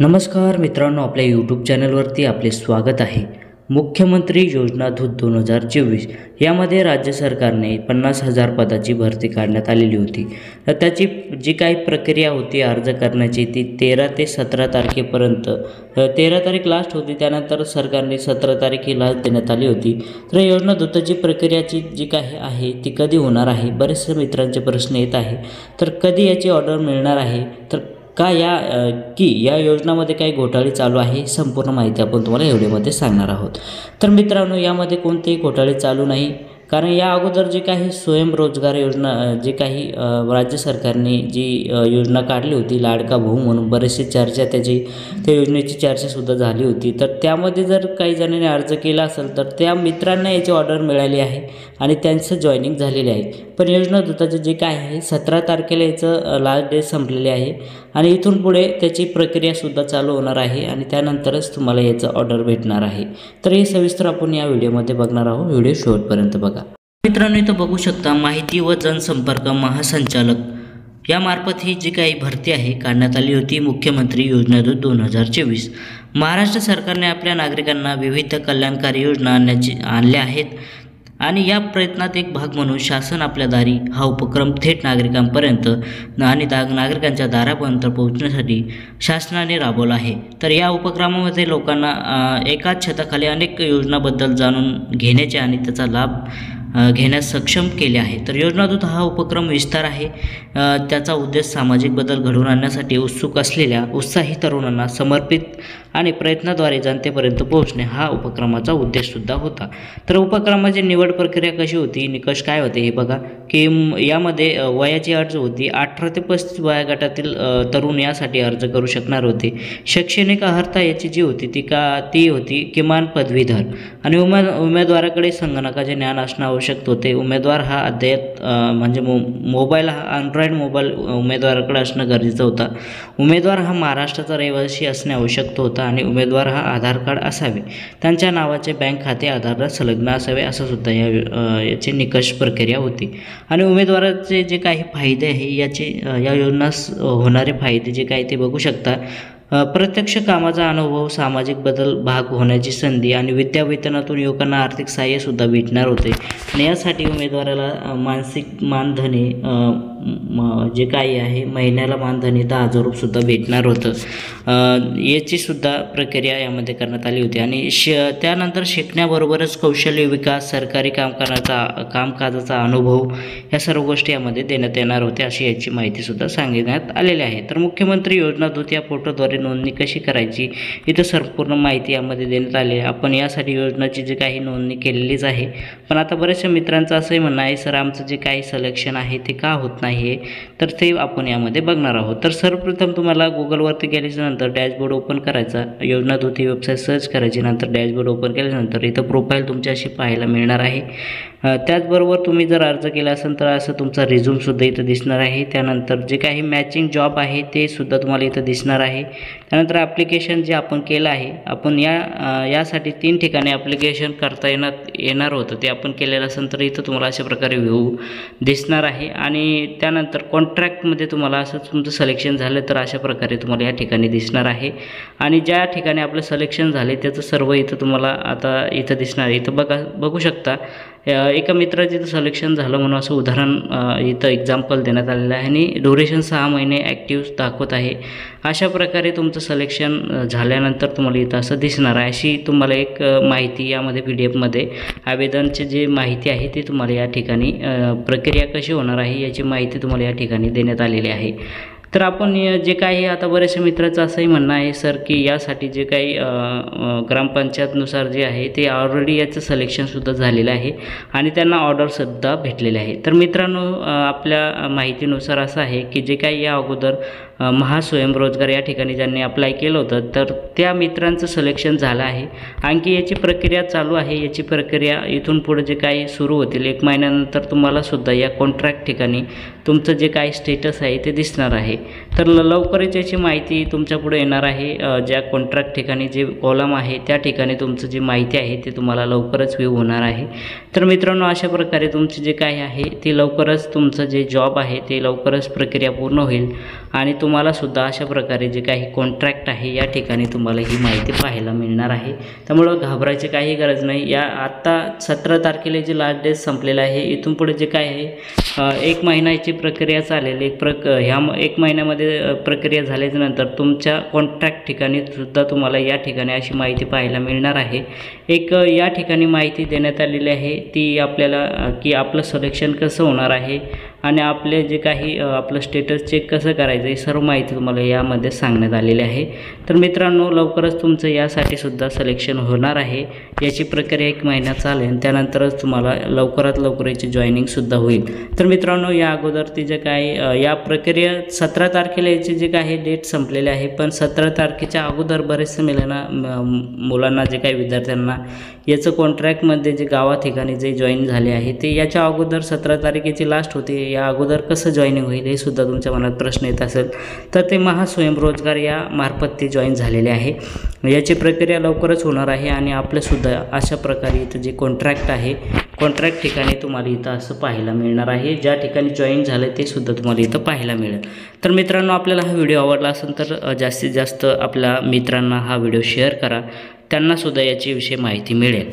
नमस्कार मित्रांनो, आपल्या यूट्यूब चॅनलवरती आपले स्वागत आहे। मुख्यमंत्री योजना दूत 2024 यामध्ये राज्य सरकारने 50,000 पदाची भरती काढण्यात आलेली होती। तर त्याची जी काही प्रक्रिया होती अर्ज करण्याची ती 13 ते 17 तारखेपर्यंत 13 तारीख लास्ट होती, त्यानंतर सरकारने 17 तारीख ही लास्ट देण्यात आली होती। तर योजना दूताची प्रक्रियाची जी काही आहे ती कधी होणार आहे, बरेचसे मित्रांचे प्रश्न येत आहे। तर कधी याची ऑर्डर मिळणार आहे, तर का या योजनामध्ये काही घोटाळे चालू आहे, संपूर्ण माहिती आपण तुम्हाला या व्हिडिओमध्ये सांगणार आहोत। तर मित्रांनो, यामध्ये कोणतेही घोटाळे चालू नाही, कारण या अगोदर जी काही स्वयंरोजगार योजना जी काही राज्य सरकारने जी योजना काढली होती लाडका भाऊ म्हणून, बरेचशी चर्चा त्या योजनेची चर्चासुद्धा झाली होती। तर त्यामध्ये जर काही जणांनी अर्ज केला असेल तर त्या मित्रांना याची ऑर्डर मिळाली आहे आणि त्यांचं जॉईनिंग झालेले आहे। पण योजना दूताचे जे काय आहे 17 तारखेला याचं लास्ट डेट संपलेली आहे आणि इथून पुढे त्याची प्रक्रियासुद्धा चालू होणार आहे आणि त्यानंतरच तुम्हाला याचं ऑर्डर भेटणार आहे। तर हे सविस्तर आपण या व्हिडिओमध्ये बघणार आहोत, व्हिडिओ शेवटपर्यंत बघा। मित्रांनो, इथं बघू शकता माहिती व जनसंपर्क महासंचालक यामार्फत ही जी काही भरती आहे काढण्यात आली होती। मुख्यमंत्री योजना दूत 2024 महाराष्ट्र सरकारने आपल्या नागरिकांना विविध कल्याणकारी योजना आणल्या आहेत आणि या प्रयत्नात एक भाग म्हणून शासन आपल्या दारी हा उपक्रम थेट नागरिकांपर्यंत आणि नागरिकांच्या दारापर्यंत पोहोचण्यासाठी शासनाने राबवला आहे। तर या उपक्रमामध्ये लोकांना एकाच छताखाली अनेक योजनांबद्दल जाणून घेण्याचे आणि त्याचा लाभ घेण्यास सक्षम केले आहे। तर योजना दूत हा उपक्रम विस्तार आहे। त्याचा उद्देश सामाजिक बदल घडवून आणण्यासाठी उत्सुक असलेल्या उत्साही तरुणांना समर्पित आणि प्रयत्नाद्वारे जनतेपर्यंत पोहोचणे हा उपक्रमाचा उद्देशसुद्धा होता। तर उपक्रमाची निवड प्रक्रिया कशी होती, निकष काय होते हे बघा, की यामध्ये वयाची अट होती 18 ते 35 वयोगटातील तरुण यासाठी अर्ज करू शकणार होते। शैक्षणिक अर्हता याची जी होती ती होती किमान पदवीधर आणि उमेदवाराकडे संगणकाचे ज्ञान असणे आवश्यक होते। उमेदवार हा अद्ययावत म्हणजे मोबाईल हा अँड्रॉइड मोबाईल उमेदवाराकडे असणं गरजेचं होता। उमेदवार हा महाराष्ट्राचा रहिवासी असणे आवश्यक होता आणि उमेदवार हा आधार कार्ड असावे, त्यांच्या नावाचे बँक खाते आधारला संलग्न असावे, असं सुद्धा याची निकष प्रक्रिया होती। आणि उमेदवाराचे जे काही फायदे आहे या योजनास होणारे फायदे जे काही ते बघू शकता। प्रत्यक्ष कामाचा अनुभव, सामाजिक बदल भाग होण्याची संधी आणि विद्यावेतनातून युवकांना आर्थिक सहाय्यसुद्धा भेटणार होते। आणि यासाठी उमेदवाराला मानसिक मानधने जे काही आहे महिन्याला मानधनी 10,000 रुपयेसुद्धा भेटणार होतं। याचीसुद्धा प्रक्रिया यामध्ये करण्यात आली होती। आणि त्यानंतर शिकण्याबरोबरच कौशल्य विकास, सरकारी कामकाजाचा अनुभव या सर्व गोष्टी यामध्ये देण्यात येणार होत्या, अशी याची माहितीसुद्धा सांगण्यात आलेली आहे। तर मुख्यमंत्री योजना दूत या पोर्टलद्वारे नोंदणी कशी करायची इथं संपूर्ण माहिती यामध्ये देण्यात आली आहे। आपण यासाठी योजनाची जी काही नोंदणी केलेलीच आहे, पण आता बऱ्याचशा मित्रांचं असंही म्हणणं आहे, सर आमचं जे काही सिलेक्शन आहे ते का होत नाही आहे, तर ते आपण यामध्ये बघणार आहोत। तर सर्वप्रथम तुम्हाला गुगलवरती गेल्याच्यानंतर डॅशबोर्ड ओपन करायचा, योजना दूत ही वेबसाईट सर्च करायची, नंतर डॅशबोर्ड ओपन केल्यानंतर इथं प्रोफाईल तुमची अशी पाहायला मिळणार आहे। त्याचबरोबर तुम्ही जर अर्ज केला असेल तर असं तुमचा रिझ्यूमसुद्धा इथं दिसणार आहे। त्यानंतर जे काही मॅचिंग जॉब आहे ते सुद्धा तुम्हाला इथं दिसणार आहे। त्यानंतर ॲप्लिकेशन जे आपण केलं आहे, आपण यासाठी 3 ठिकाणी ॲप्लिकेशन करता येणार होतं, ते आपण केलेलं असेल तर इथं तुम्हाला अशा प्रकारे व्ह्यू दिसणार आहे। आणि त्यानंतर कॉन्ट्रॅक्टमध्ये तुम्हाला असं तुमचं सिलेक्शन झालं तर अशा प्रकारे तुम्हाला या ठिकाणी दिसणार आहे। आणि ज्या ठिकाणी आपलं सिलेक्शन झाले त्याचं सर्व इथं तुम्हाला आता इथं दिसणार आहे। इथं बघू शकता एका मित्राचं इथं सिलेक्शन झालं म्हणून असं उदाहरण इथं एक्झाम्पल देण्यात आलेलं आहे आणि ड्युरेशन 6 महिने ॲक्टिव्ह दाखवत आहे। अशा प्रकारे तुमचं सिलेक्शन झाल्यानंतर तुम्हाला इथं असं दिसणार आहे। अशी तुम्हाला एक माहिती यामध्ये PDF आवेदनची जी माहिती आहे ती तुम्हाला या ठिकाणी प्रक्रिया कशी होणार आहे याची माहिती तुम्हाला या ठिकाणी देण्यात आलेली आहे। तर आपण जे काही आता बऱ्याचशा मित्राचं असंही म्हणणं आहे, सर की यासाठी जे काही ग्रामपंचायतनुसार जे आहे ते ऑलरेडी याचं सिलेक्शनसुद्धा झालेलं आहे आणि त्यांना ऑर्डरसुद्धा भेटलेले आहे। तर मित्रांनो, आपल्या माहितीनुसार असं आहे की जे काही या अगोदर महास्वयंरोजगार या ठिकाणी ज्यांनी अप्लाय केलं होतं तर त्या मित्रांचं सिलेक्शन झालं आहे। आणखी याची प्रक्रिया चालू आहे। याची प्रक्रिया इथून पुढे जे काही सुरू होतील 1 महिन्यानंतर तुम्हालासुद्धा या कॉन्ट्रॅक्ट ठिकाणी तुमचं जे काही स्टेटस आहे ते दिसणार आहे। तर लवकरच याची माहिती तुमच्यापुढे येणार आहे। ज्या कॉन्ट्रॅक्ट ठिकाणी जे कॉलम आहे त्या ठिकाणी तुमचं जी माहिती आहे ते तुम्हाला लवकरच व्ह्यू होणार आहे। तर मित्रांनो, अशा प्रकारे तुमचे जे काही आहे ते लवकरच तुमचं जे जॉब आहे ते लवकरच प्रक्रिया पूर्ण होईल आणि तुम्हालासुद्धा अशा प्रकारे जे काही कॉन्ट्रॅक्ट आहे या ठिकाणी तुम्हाला ही माहिती पाहायला मिळणार आहे। त्यामुळं घाबरायची काही गरज नाही। या आत्ता 17 तारखेला जे लास्ट डेट संपलेला आहे, इथून पुढे जे काय आहे 1 महिन्याची प्रक्रिया चालेल। ह्या 1 महिन्यामध्ये प्रक्रिया झाल्यानंतर तुमच्या कॉन्ट्रॅक्ट ठिकाणी सुद्धा तुम्हाला या ठिकाणी अशी माहिती पाहायला मिळणार आहे। या ठिकाणी माहिती देण्यात आलेली आहे ती आपल्याला की आपलं सिलेक्शन कसं होणार आहे आणि आपले जे काही आपलं स्टेटस चेक कसं करायचं ही सर्व माहिती तुम्हाला यामध्ये सांगण्यात आलेली आहे। तर मित्रांनो, लवकरच तुमचं यासाठी सुद्धा सिलेक्शन होणार आहे। याची प्रक्रिया 1 महिना चालेल, त्यानंतरच तुम्हाला लवकरात लवकर याची जॉईनिंगसुद्धा होईल। तर मित्रांनो, या अगोदर ती जे काही या प्रक्रिया 17 तारखेला याची जे काही डेट संपलेली आहे, पण 17 तारखेच्या अगोदर बरेचसे मुलांना जे काही विद्यार्थ्यांना याचं कॉन्ट्रॅक्टमध्ये जे गावा ठिकाणी जे जॉईन झाले आहे ते याच्या अगोदर 17 तारखेची लास्ट होती, या अगोदर कसं जॉईनिंग होईल हे सुद्धा तुमच्या मनात प्रश्न येत असेल तर ते महास्वयंरोजगार या मार्फत ते जॉईन झालेले आहे। याची प्रक्रिया लवकरच होणार आहे आणि आपल्यासुद्धा अशा प्रकारे इथं जे कॉन्ट्रॅक्ट आहे कॉन्ट्रॅक्ट ठिकाणी तुम्हाला इथं असं पाहायला मिळणार आहे। ज्या ठिकाणी जॉईन झालं ते सुद्धा तुम्हाला इथं पाहायला मिळेल। तर मित्रांनो, आपल्याला हा व्हिडिओ आवडला असेल तर जास्तीत जास्त आपल्या मित्रांना हा व्हिडिओ शेअर करा, त्यांनासुद्धा याची विषयी माहिती मिळेल।